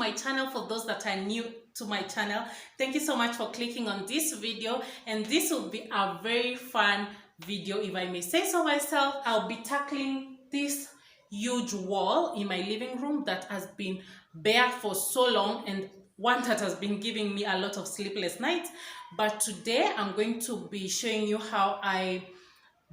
my channel. For those that are new to my channel, thank you so much for clicking on this video, and this will be a very fun video, if I may say so myself. I'll be tackling this huge wall in my living room that has been bare for so long, and one that has been giving me a lot of sleepless nights. But today I'm going to be showing you how I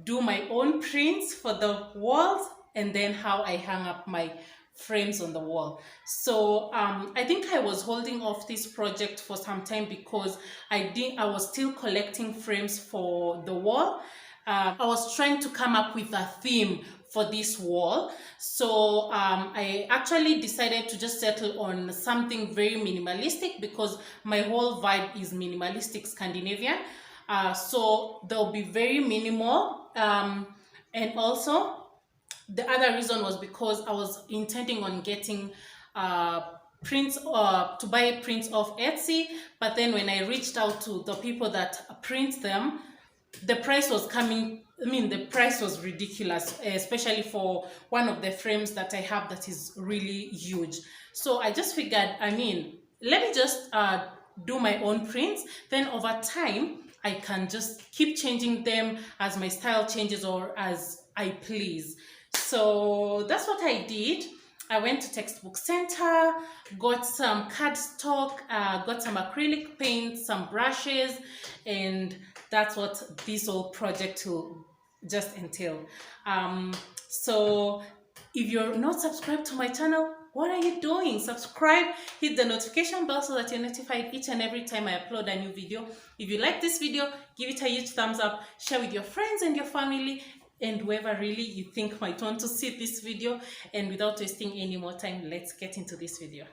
do my own prints for the walls, and then how I hang up my frames on the wall. So I think I was holding off this project for some time because I was still collecting frames for the wall. I was trying to come up with a theme for this wall. So I actually decided to just settle on something very minimalistic because my whole vibe is minimalistic Scandinavian. So they'll be very minimal. And also, the other reason was because I was intending on getting prints to buy prints off Etsy, but then when I reached out to the people that print them, the price was the price was ridiculous, especially for one of the frames that I have that is really huge. So I just figured, let me just do my own prints. Then over time, I can just keep changing them as my style changes or as I please. So that's what I did. I went to Textbook Center, got some cardstock, got some acrylic paint, some brushes, and that's what this whole project will just entail. So if you're not subscribed to my channel, what are you doing? Subscribe, hit the notification bell so that you're notified each and every time I upload a new video. If you like this video, give it a huge thumbs up, share with your friends and your family, and whoever really you think might want to see this video. And without wasting any more time, let's get into this video.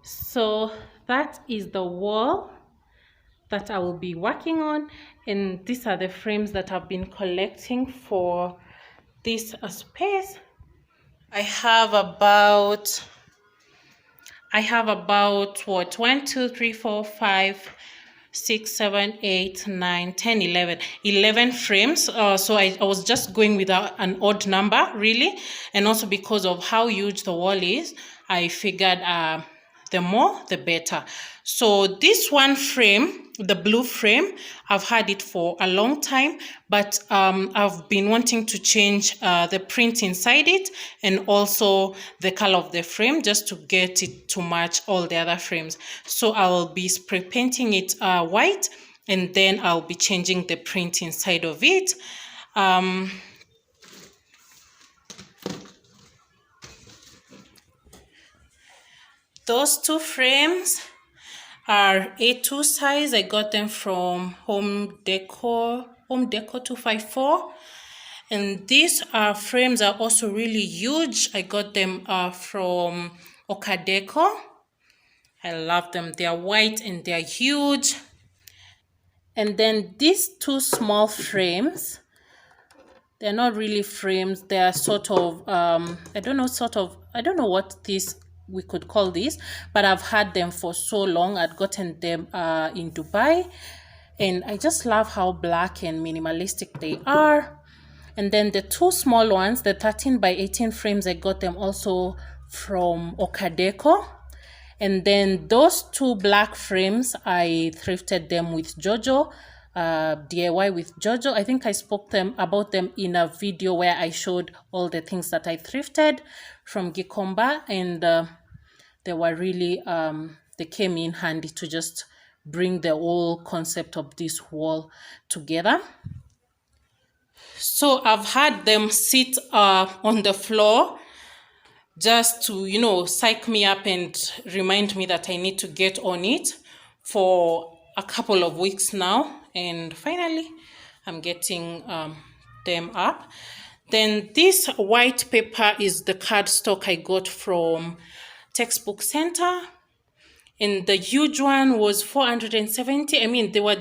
So that is the wall that I will be working on, and these are the frames that I've been collecting for this space. I have about what, 1 2 3 4 5 6 7 8 9 10 11 frames. So I was just going with an odd number, really, and also because of how huge the wall is, I figured the more the better. So this one frame, the blue frame, I've had it for a long time, but I've been wanting to change the print inside it and also the color of the frame just to get it to match all the other frames. So I'll be spray painting it white, and then I'll be changing the print inside of it. Those two frames are A2 size. I got them from Home Decor 254. And these frames are also really huge. I got them from Okadeco. I love them. They are white and they are huge. And then these two small frames, they're not really frames. They are sort of, I don't know what we could call this, but I've had them for so long. I'd gotten them in Dubai, and I just love how black and minimalistic they are. And then the two small ones, the 13 by 18 frames, I got them also from Okadeco. And then those two black frames, I thrifted them with Jojo, DIY with Jojo. I think I spoke about them in a video where I showed all the things that I thrifted from Gikomba, and they were really, they came in handy to just bring the whole concept of this wall together. So I've had them sit on the floor just to, psych me up and remind me that I need to get on it for a couple of weeks now. And finally, I'm getting them up. Then this white paper is the cardstock I got from Textbook Center. And the huge one was 470. They were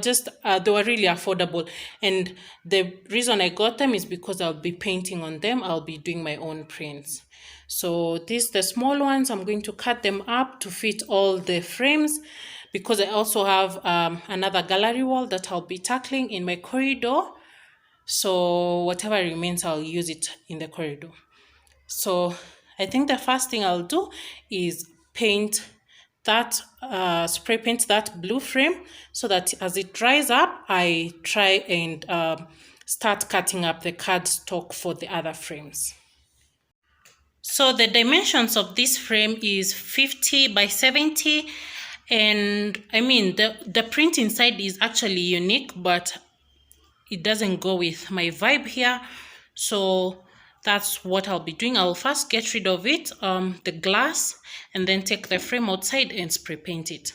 really affordable. And the reason I got them is because I'll be painting on them. I'll be doing my own prints. So the small ones, I'm going to cut them up to fit all the frames, because I also have another gallery wall that I'll be tackling in my corridor. So whatever remains, I'll use it in the corridor. So I think the first thing I'll do is paint that spray paint that blue frame, so that as it dries up, I try and start cutting up the cardstock for the other frames. So the dimensions of this frame is 50 by 70, and I mean the print inside is actually unique, but it doesn't go with my vibe here. So that's what I'll be doing. I'll first get rid of it, the glass, and then take the frame outside and spray paint it.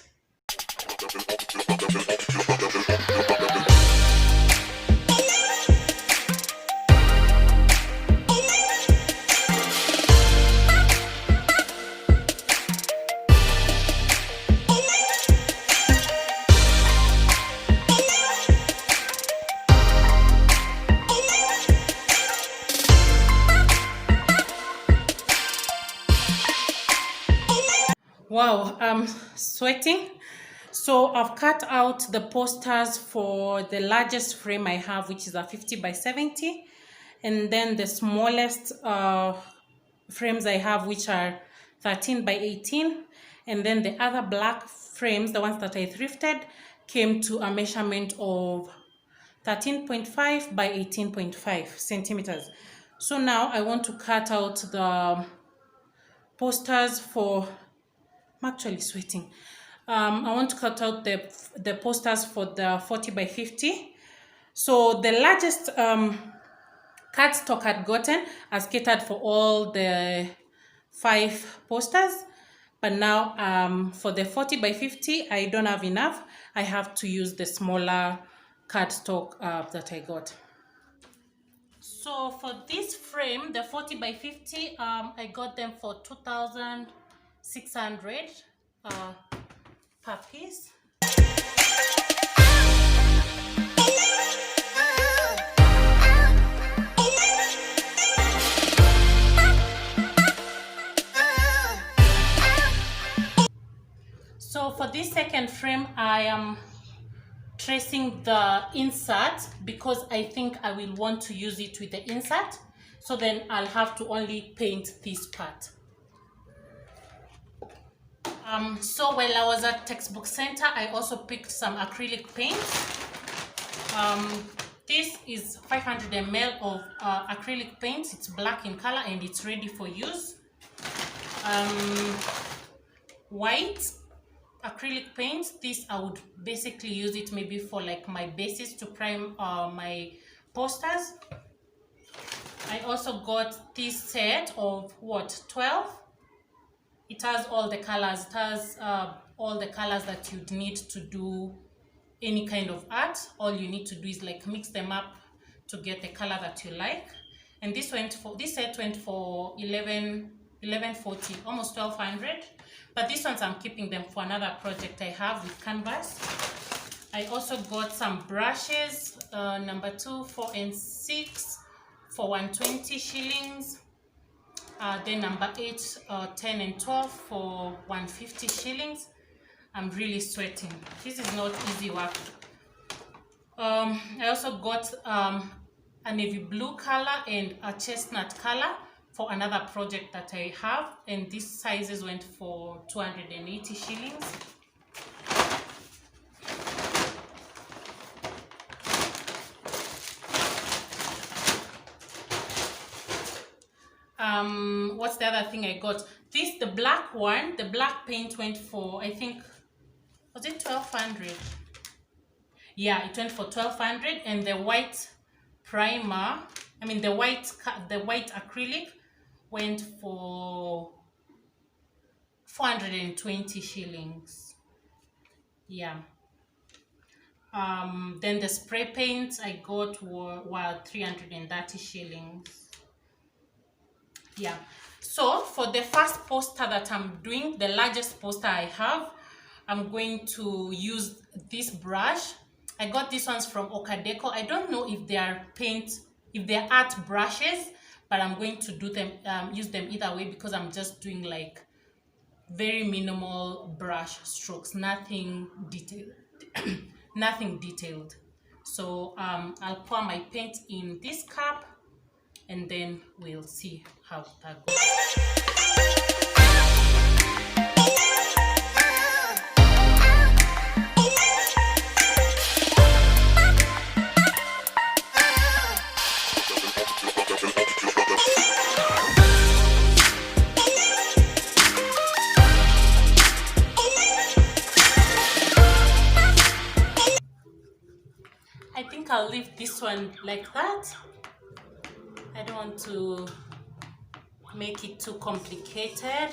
Wow, I'm sweating. So I've cut out the posters for the largest frame I have, which is a 50 by 70. And then the smallest frames I have, which are 13 by 18. And then the other black frames, the ones that I thrifted, came to a measurement of 13.5 by 18.5 centimeters. So now I want to cut out the posters for... I'm actually sweating. I want to cut out the posters for the 40 by 50. So the largest cardstock I'd gotten has catered for all the 5 posters. But now for the 40 by 50, I don't have enough. I have to use the smaller cardstock that I got. So for this frame, the 40 by 50, I got them for 2,600 per piece. So for this second frame, I am tracing the insert because I think I will want to use it with the insert. So then I'll have to only paint this part. So while I was at Textbook Center, I also picked some acrylic paint. This is 500 ml of acrylic paint. It's black in color and it's ready for use. White acrylic paint. This I would basically use it maybe for like my bases to prime my posters. I also got this set of 12. It has all the colors. It has all the colors that you'd need to do any kind of art. All you need to do is like mix them up to get the color that you like. And this set went for 1140, almost 1200. But these ones I'm keeping them for another project I have with canvas. I also got some brushes, number 2, 4, and 6 for 120 shillings. Then number 8, 10, and 12 for 150 shillings. I'm really sweating. This is not easy work. I also got a navy blue color and a chestnut color for another project that I have, and these sizes went for 280 shillings. What's the other thing I got? The black one, the black paint went for, I think, was it 1200? Yeah, it went for 1200, and the white primer, I mean the white acrylic went for 420 shillings. Yeah. Then the spray paints I got were 330 shillings. Yeah. So for the first poster that I'm doing, the largest poster I have, I'm going to use this brush. I got these ones from Okadeco. I don't know if they are art brushes, but I'm going to do them, use them either way, because I'm just doing like very minimal brush strokes, nothing detailed. Nothing detailed. So I'll pour my paint in this cup, and then we'll see how that goes. think I'll leave this one like that. I don't want to make it too complicated.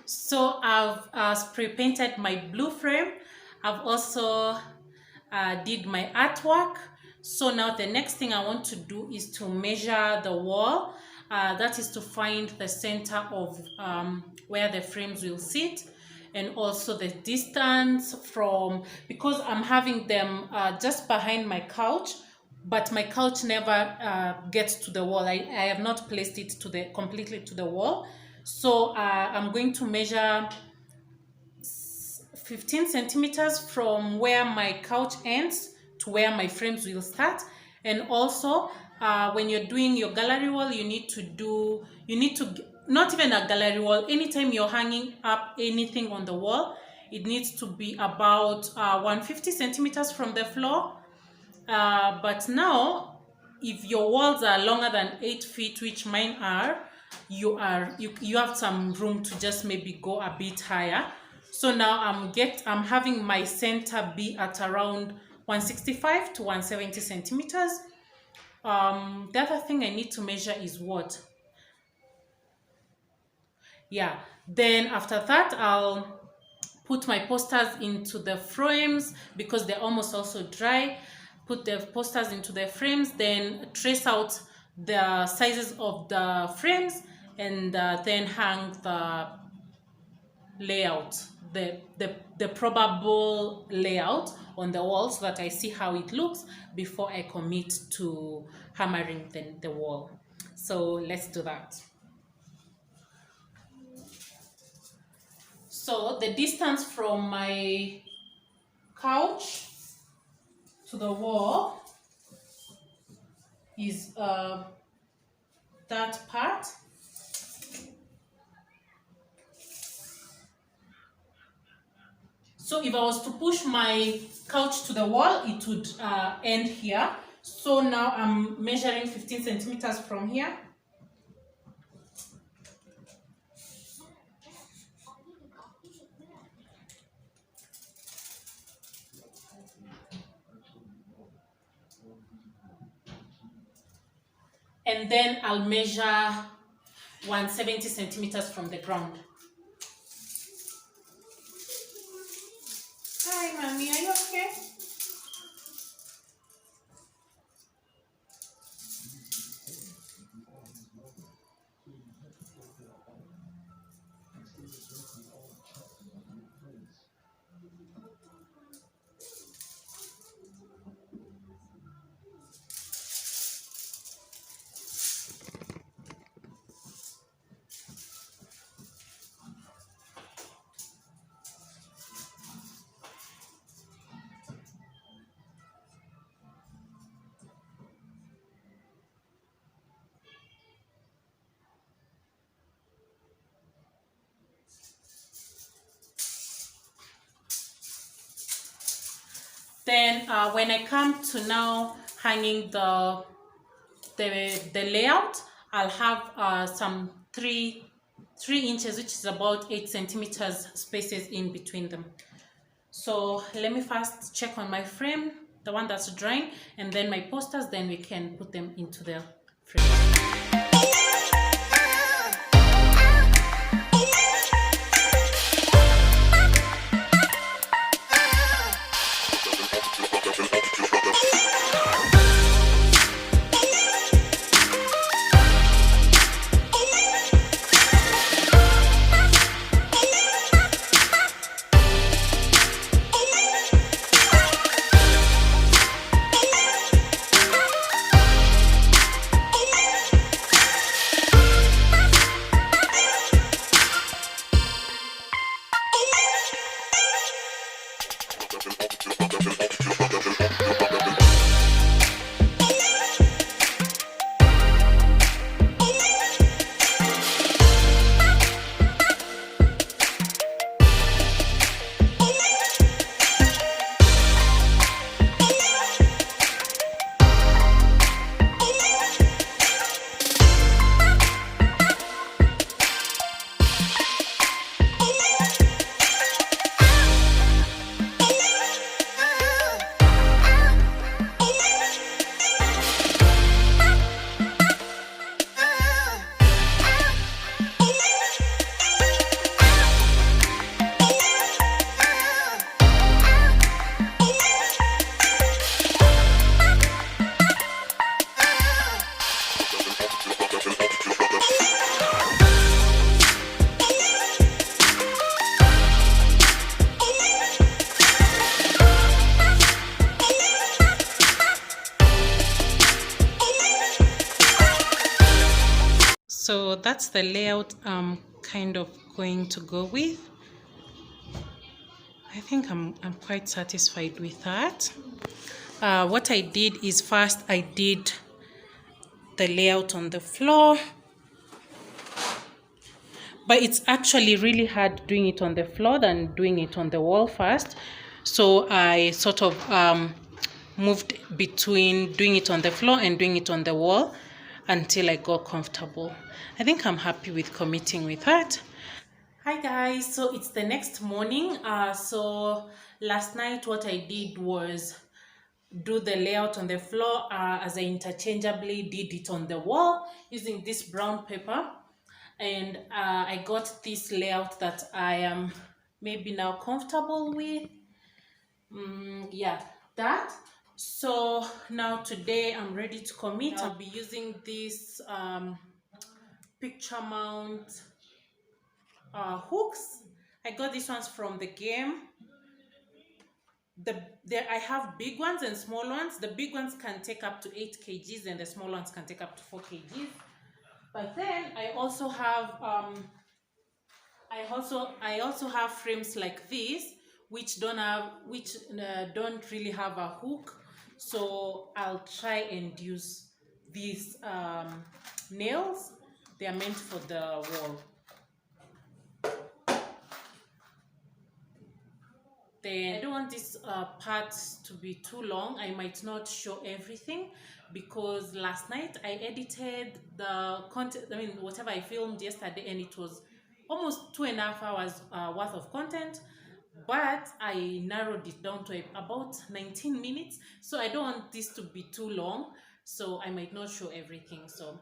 So I've pre-painted my blue frame. I've also did my artwork. So now the next thing I want to do is to measure the wall. That is to find the center of where the frames will sit, and also the distance from, because I'm having them just behind my couch, but my couch never gets to the wall. I have not placed it to the completely to the wall. So I'm going to measure 15 centimeters from where my couch ends to where my frames will start. And also when you're doing your gallery wall, you need to not even a gallery wall, anytime you're hanging up anything on the wall, it needs to be about 150 centimeters from the floor. But now, if your walls are longer than 8 feet, which mine are, you have some room to just maybe go a bit higher. So now I'm having my center be at around 165 to 170 centimeters. The other thing I need to measure is what? Yeah, then after that I'll put my posters into the frames because they're almost also dry. Put the posters into the frames, then trace out the sizes of the frames, and then hang the layout, the probable layout on the wall, so that I see how it looks before I commit to hammering the wall. So let's do that. So the distance from my couch to the wall is that part. So if I was to push my couch to the wall, it would end here. So now I'm measuring 15 centimeters from here. And then I'll measure 170 centimeters from the ground. Hi, mommy, are you okay? Then when I come to now hanging the layout, I'll have some 3 inches, which is about 8 centimeters spaces in between them. So let me first check on my frame, the one that's drying, and then my posters, then we can put them into the frame. So that's the layout I'm kind of going to go with. I think I'm quite satisfied with that. What I did is first I did the layout on the floor, but it's actually really hard doing it on the floor than doing it on the wall first. So I sort of moved between doing it on the floor and doing it on the wall until I got comfortable. I think I'm happy with committing with that. Hi guys, so it's the next morning. So last night what I did was do the layout on the floor as I interchangeably did it on the wall using this brown paper, and I got this layout that I am maybe now comfortable with. Yeah, that. So now today I'm ready to commit. I'll be using this picture mount hooks. I got these ones from the game. I have big ones and small ones. The big ones can take up to 8 kgs and the small ones can take up to 4 kgs. But then I also have I also have frames like this which don't really have a hook. So I'll try and use these nails. They are meant for the wall. Then I don't want this part to be too long. I might not show everything because last night I edited the content, whatever I filmed yesterday, and it was almost 2.5 hours worth of content, but I narrowed it down to about 19 minutes. So I don't want this to be too long, so I might not show everything. So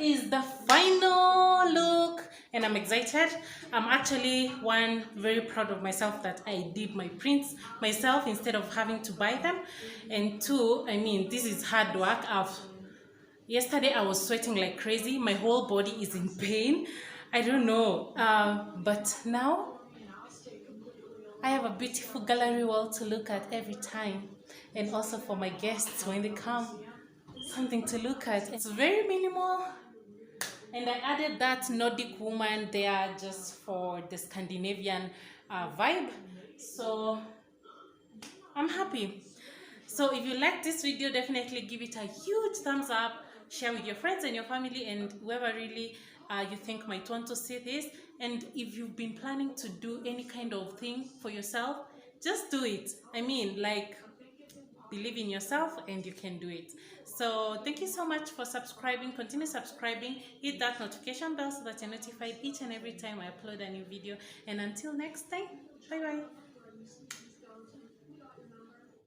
is the final look and I'm excited. I'm actually very proud of myself that I did my prints myself instead of having to buy them. And two, I mean, this is hard work. Yesterday I was sweating like crazy. My whole body is in pain. I don't know, but now I have a beautiful gallery wall to look at every time, and also for my guests when they come, something to look at. It's very minimal, and I added that Nordic woman there just for the Scandinavian vibe. So I'm happy. So if you like this video, definitely give it a huge thumbs up, share with your friends and your family and whoever really you think might want to see this. And if you've been planning to do any kind of thing for yourself, just do it. I mean, like, believe in yourself and you can do it. So thank you so much for subscribing. Continue subscribing, hit that notification bell so that you're notified each and every time I upload a new video. And until next time, bye bye.